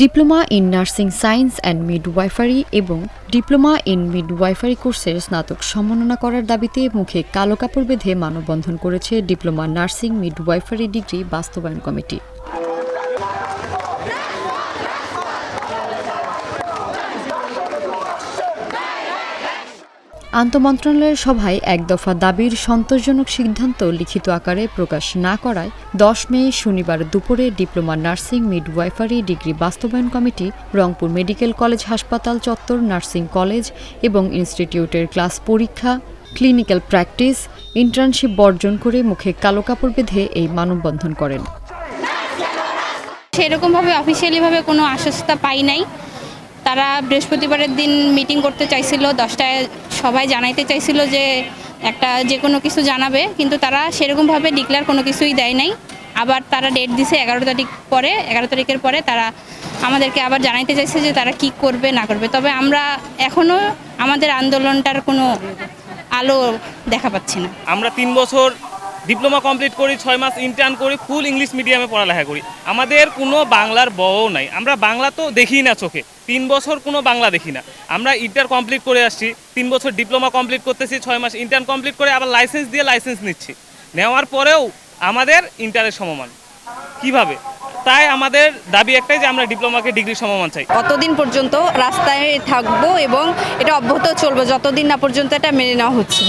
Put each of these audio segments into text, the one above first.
Diploma in nursing science and midwifery এবং diploma in midwifery কোর্সের স্নাতক সম্মাননা করার দাবিতে মুখে কালো কাপড় বেঁধে মানববন্ধন করেছে ডিপ্লোমা নার্সিং মিডওয়াইফারি ডিগ্রি বাস্তবায়ন কমিটি। আন্তঃমন্ত্রণালয়ের সভায় এক দফা দাবির সন্তোষজনক সিদ্ধান্ত লিখিত আকারে প্রকাশ না করায় 10 মে শনিবার দুপুরে ডিপ্লোমা নার্সিং মিডওয়াইফারি ডিগ্রি বাস্তবায়ন কমিটি রংপুর মেডিকেল কলেজ হাসপাতাল চত্বর নার্সিং কলেজ এবং ইনস্টিটিউটের ক্লাস পরীক্ষা, ক্লিনিক্যাল প্র্যাকটিস, ইন্টার্নশিপ বর্জন করে মুখে কালো কাপড় বেঁধে এই মানববন্ধন করেন। সেরকমভাবে অফিসিয়ালিভাবে কোনো আশ্বস্তা পাই নাই। তারা বৃহস্পতিবারের দিন মিটিং করতে চাইছিল, 10টায় সবাই জানাইতে চাইছিল যে যে কোনো কিছু জানাবে, কিন্তু তারা সেরকমভাবে ডিক্লেয়ার কোনো কিছুই দেয় নাই। আবার তারা ডেট দিছে 11 তারিখের পরে তারা আমাদেরকে আবার জানাইতে চাইছে যে তারা কি করবে না করবে। তবে আমরা এখনও আমাদের আন্দোলনটার কোনো আলো দেখা পাচ্ছি না। আমরা 3 বছর ডিপ্লোমা কমপ্লিট করি, 6 মাস ইন্টার্ন করি, ফুল ইংলিশ মিডিয়ামে পড়ালেখা করি। আমাদের কোনো বাংলার বও নাই, আমরা বাংলা তো দেখি না চোখে। 3 বছর কোনো বাংলা দেখি না। আমরা ইন্টার কমপ্লিট করে আসছি, 3 বছর ডিপ্লোমা কমপ্লিট করতেছি, 6 মাস ইন্টার্ন কমপ্লিট করে আবার লাইসেন্স নিচ্ছি। নেওয়ার পরেও আমাদের ইন্টারের সমমান কিভাবে? তাই আমাদের দাবি একটাই যে আমরা ডিপ্লোমাকে ডিগ্রি সমমান চাই। কতদিন পর্যন্ত রাস্তায় থাকবো এবং এটা অব্যাহত চলবে যতদিন না পর্যন্ত এটা মেনে নেওয়া হচ্ছে।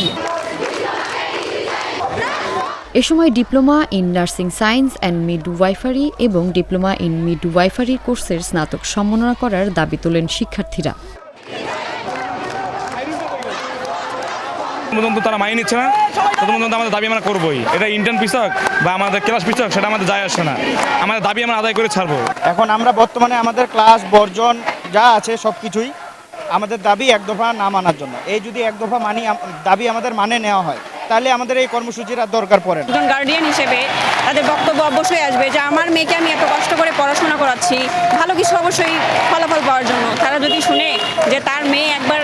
এ সময় diploma in nursing science and midwifery এবং ডিপ্লোমা ইন মিডওয়াইফারি কোর্সের স্নাতক সম্মাননা করার দাবি তোলেন শিক্ষার্থীরা। তারা মাইনে নিচ্ছে না, ততক্ষণ আমাদের দাবি আমরা করবোই। এটা ইন্টার্ন পিছক বা আমাদের ক্লাস পিছক সেটা আমাদের যায় আসে না, আমাদের দাবি আমরা আদায় করে ছাড়বো। এখন আমরা বর্তমানে আমাদের ক্লাস বর্জন যা আছে সব কিছুই আমাদের দাবি এক দফা না মানার জন্য। এই যদি এক দফা দাবি আমাদের মানে নেওয়া হয় তাহলে আমাদের এই কর্মসূচির আর দরকার পড়ে না। একজন গার্ডিয়ান হিসেবে তাদের বক্তব্য অবশ্যই আসবে যে আমার মেয়েকে আমি এত কষ্ট করে পড়াশোনা করাচ্ছি ভালো কিছু অবশ্যই ফলাফল পাওয়ার জন্য। তারা যদি শুনে যে তার মেয়ে একবার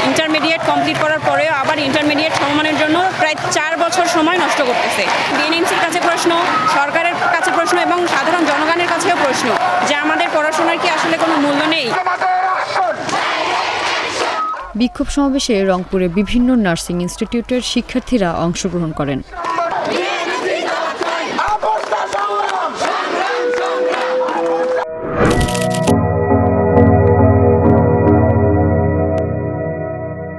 ইন্টারমিডিয়েট কমপ্লিট করার পরেও আবার ইন্টারমিডিয়েট সমমানের জন্য প্রায় 4 বছর সময় নষ্ট করতেছে। বিএনএমসির কাছে প্রশ্ন, সরকারের কাছে প্রশ্ন এবং সাধারণ জনগণের কাছেও প্রশ্ন যে আমাদের পড়াশোনার কি আসলে কোনো মূল্য নেই? বিক্ষোভ সমাবেশে রংপুরে বিভিন্ন নার্সিং ইনস্টিটিউটের শিক্ষার্থীরা অংশগ্রহণ করেন।